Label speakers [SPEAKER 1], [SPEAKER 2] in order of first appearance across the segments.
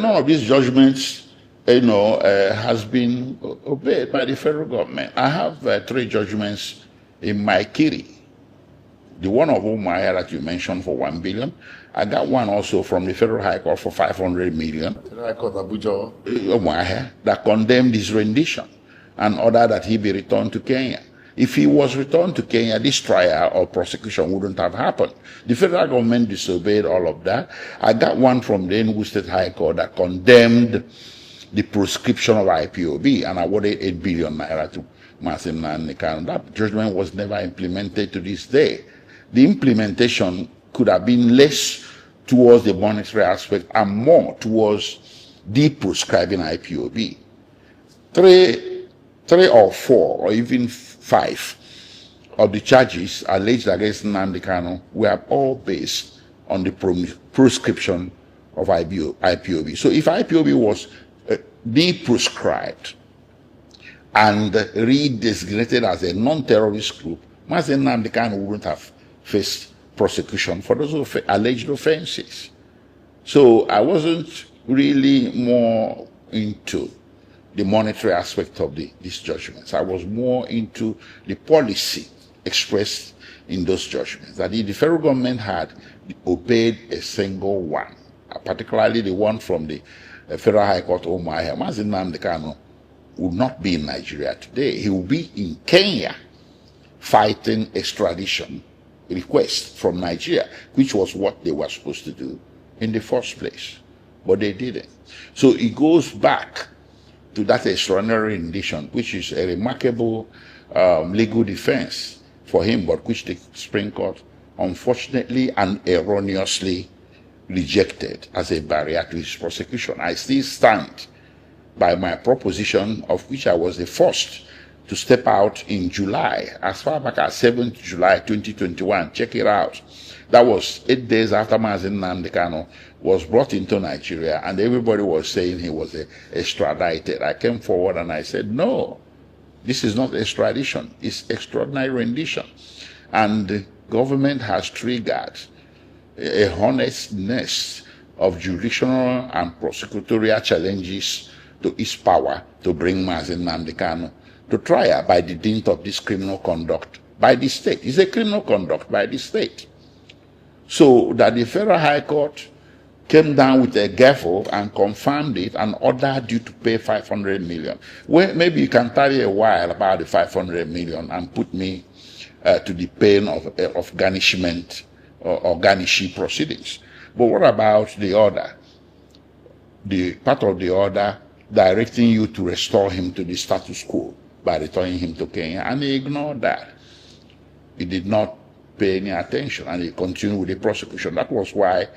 [SPEAKER 1] none of these judgments, has been obeyed by the federal government. I have 3 judgments in my kiri. The one of Umuahia that you mentioned for 1 billion. I got one also from the Federal High Court for 500 million.
[SPEAKER 2] Federal High Court Abuja.
[SPEAKER 1] Umuahia, that condemned his rendition and ordered that he be returned to Kenya. If he was returned to Kenya, this trial or prosecution wouldn't have happened. The federal government disobeyed all of that. I got one from the Enugu State High Court that condemned the proscription of IPOB and awarded 8 billion naira to Nnamdi Kanu. That judgment was never implemented to this day. The implementation could have been less towards the monetary aspect and more towards de-proscribing IPOB. Three or 4 or even 5 of the charges alleged against Nnamdi Kanu were all based on the proscription of IPOB. So if IPOB was de-proscribed and redesignated as a non-terrorist group, Nnamdi Kanu wouldn't have faced prosecution for those alleged offenses. So I wasn't really more into the monetary aspect of these judgments. I was more into the policy expressed in those judgments, that if the federal government had obeyed a single one, particularly the one from the Federal High Court Umuahia, Nnamdi Kanu would not be in Nigeria today. He will be in Kenya fighting extradition request from Nigeria, which was what they were supposed to do in the first place. But they didn't. So it goes back to that extraordinary rendition, which is a remarkable legal defense for him, but which the Supreme Court unfortunately and erroneously rejected as a barrier to his prosecution. I still stand by my proposition, of which I was the first to step out in July, as far back as 7th July 2021. Check it out. That was 8 days after Nnamdi Kanu was brought into Nigeria, and everybody was saying he was extradited. I came forward and I said, no, this is not extradition, it's extraordinary rendition. And the government has triggered a honestness of judicial and prosecutorial challenges to its power to bring Nnamdi Kanu to trial by the dint of this criminal conduct by the state. It's a criminal conduct by the state. So that the Federal High Court came down with a gavel and confirmed it and ordered you to pay 500 million. Well, maybe you can tarry a while about the 500 million and put me to the pain of garnishment or garnishee proceedings. But what about the order? The part of the order directing you to restore him to the status quo by returning him to Kenya, and he ignored that. He did not pay any attention, and he continued with the prosecution. That was why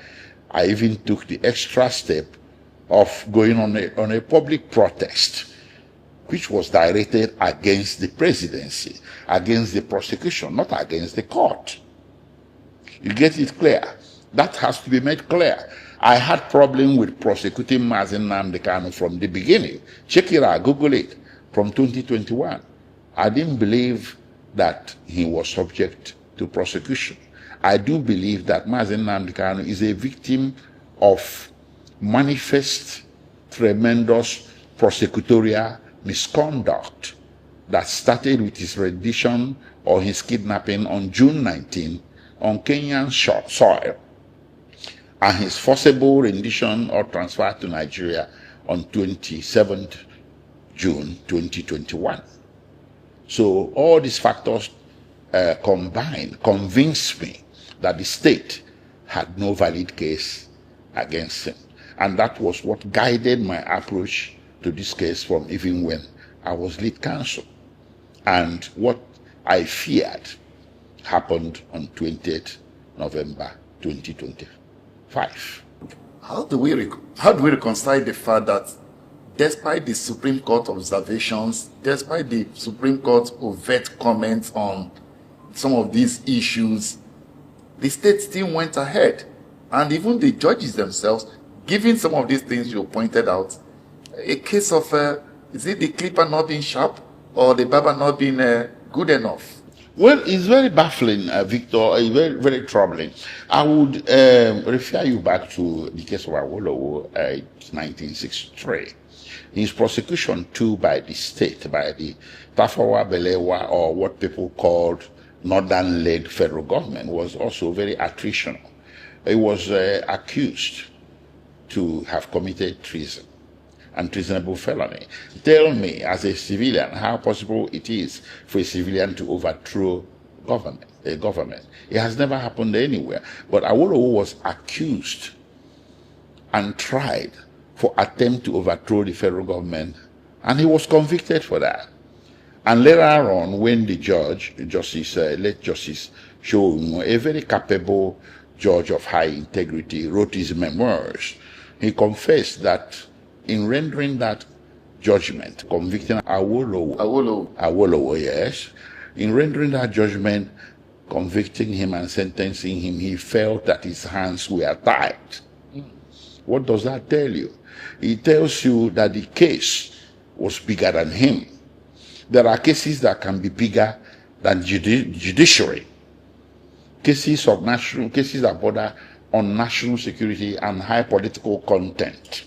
[SPEAKER 1] I even took the extra step of going on a public protest, which was directed against the presidency, against the prosecution, not against the court. You get it clear? That has to be made clear. I had problem with prosecuting Nnamdi Kanu from the beginning. Check it out, Google it, from 2021. I didn't believe that he was subject to prosecution. I do believe that Nnamdi Kanu is a victim of manifest, tremendous prosecutorial misconduct that started with his rendition or his kidnapping on June 19 on Kenyan soil, and his forcible rendition or transfer to Nigeria on 27th June 2021. So all these factors combined convinced me that the state had no valid case against him. And that was what guided my approach to this case from even when I was lead counsel. And what I feared happened on 20th November 2025.
[SPEAKER 2] How do we reconcile the fact that despite the Supreme Court observations, despite the Supreme Court overt comments on some of these issues, the state still went ahead, and even the judges themselves, given some of these things you pointed out, a case of, is it the clipper not being sharp or the barber not being good enough?
[SPEAKER 1] Well, it's very baffling, Victor, very, very troubling. I would refer you back to the case of Awolowo, 1963. His prosecution too by the state, by the Tafawa Balewa, or what people called Northern-led federal government, was also very attritional. He was accused to have committed treason and treasonable felony. Tell me, as a civilian, how possible it is for a civilian to overthrow a government. It has never happened anywhere. But Awolowo was accused and tried for attempt to overthrow the federal government, and he was convicted for that. And later on, when the judge, late Justice Show, a very capable judge of high integrity, wrote his memoirs, he confessed that in rendering that judgment, convicting Awolowo, yes, in rendering that judgment, convicting him and sentencing him, he felt that his hands were tied. What does that tell you? It tells you that the case was bigger than him. There are cases that can be bigger than judiciary. Cases that border on national security and high political content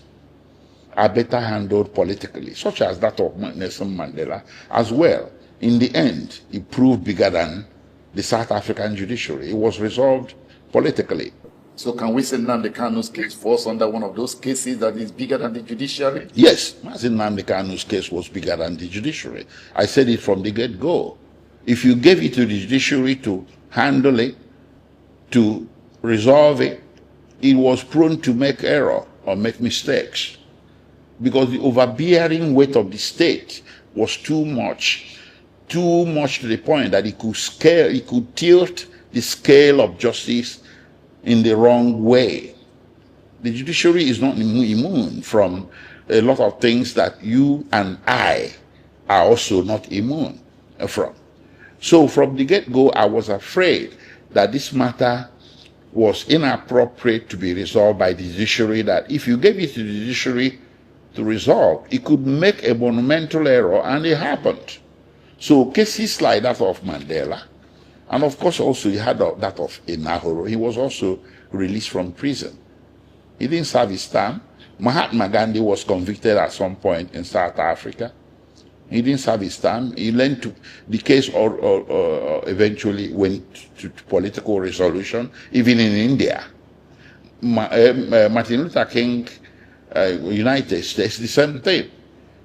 [SPEAKER 1] are better handled politically, such as that of Nelson Mandela as well. In the end, it proved bigger than the South African judiciary. It was resolved politically.
[SPEAKER 2] So can we say Nnamdi Kanu's case falls under one of those cases that is bigger than the judiciary?
[SPEAKER 1] Yes, Nnamdi Kanu's case was bigger than the judiciary. I said it from the get-go. If you gave it to the judiciary to handle it, to resolve it, it was prone to make error or make mistakes, because the overbearing weight of the state was too much to the point that it could tilt the scale of justice in the wrong way. The judiciary is not immune from a lot of things that you and I are also not immune from. So from the get-go, I was afraid that this matter was inappropriate to be resolved by the judiciary, that if you gave it to the judiciary to resolve, it could make a monumental error, and it happened. So cases like that of Mandela, and of course also he had that of Enahoro, he was also released from prison. He didn't serve his term. Mahatma Gandhi was convicted at some point in South Africa. He didn't serve his term. He learned to, the case eventually went to political resolution, even in India. Martin Luther King, United States, the same thing.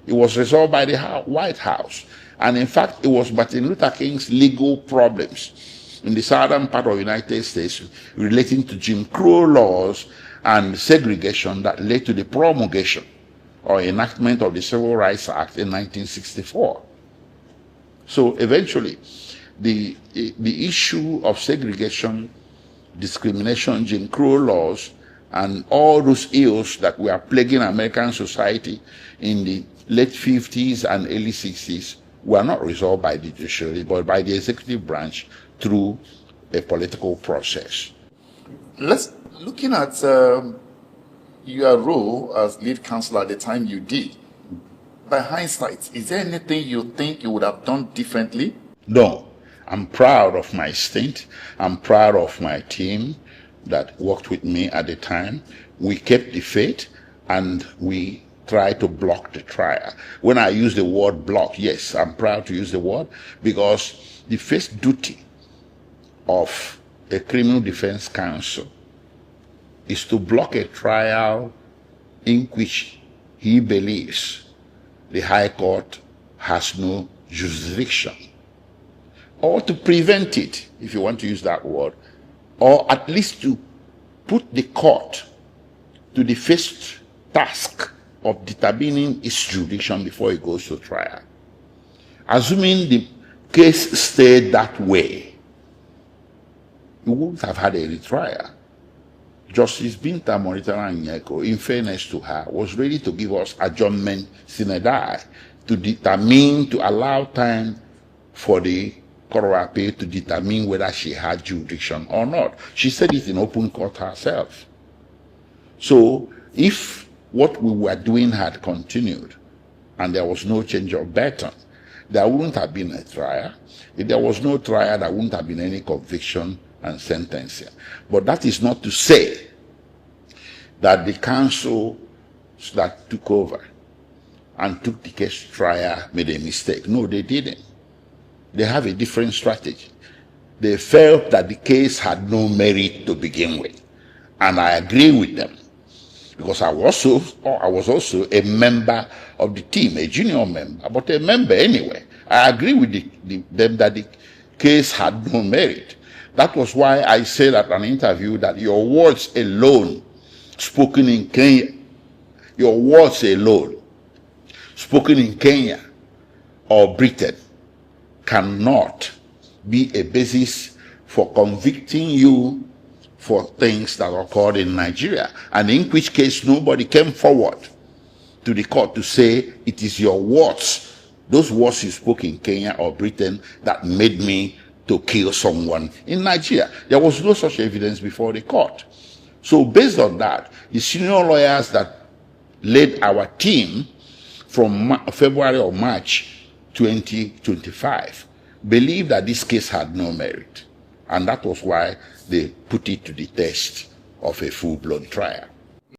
[SPEAKER 1] It was resolved by the White House. And in fact, it was Martin Luther King's legal problems in the southern part of the United States relating to Jim Crow laws and segregation that led to the promulgation or enactment of the Civil Rights Act in 1964. So eventually, the issue of segregation, discrimination, Jim Crow laws, and all those ills that were plaguing American society in the late 50s and early 60s were not resolved by the judiciary, but by the executive branch through a political process.
[SPEAKER 2] Looking at your role as lead counsel at the time you did, by hindsight, is there anything you think you would have done differently?
[SPEAKER 1] No. I'm proud of my stint. I'm proud of my team that worked with me at the time. We kept the faith and we tried to block the trial. When I use the word block, yes, I'm proud to use the word, because the first duty of a criminal defense counsel is to block a trial in which he believes the High Court has no jurisdiction, or to prevent it, if you want to use that word, or at least to put the court to the first task of determining its jurisdiction before it goes to trial. Assuming the case stayed that way, we wouldn't have had a retrial. Justice Binta Monitor-Anyeko, in fairness to her, was ready to give us adjournment sine die to allow time for the Court of Appeal to determine whether she had jurisdiction or not. She said it in open court herself. So if what we were doing had continued and there was no change of baton, there wouldn't have been a trial. If there was no trial, there wouldn't have been any conviction and sentencing. But that is not to say that the council that took over and took the case to trial made a mistake. No, they didn't. They have a different strategy. They felt that the case had no merit to begin with. And I agree with them, because I was also a member of the team, a junior member, but a member anyway. I agree with them that the case had no merit. That was why I said at an interview that your words alone, spoken in Kenya, your words alone, spoken in Kenya or Britain, cannot be a basis for convicting you for things that occurred in Nigeria, and in which case nobody came forward to the court to say it is your words, those words you spoke in Kenya or Britain, that made me to kill someone in Nigeria. There was no such evidence before the court. So based on that, the senior lawyers that led our team from February or March 2025 believed that this case had no merit. And that was why they put it to the test of a full-blown trial.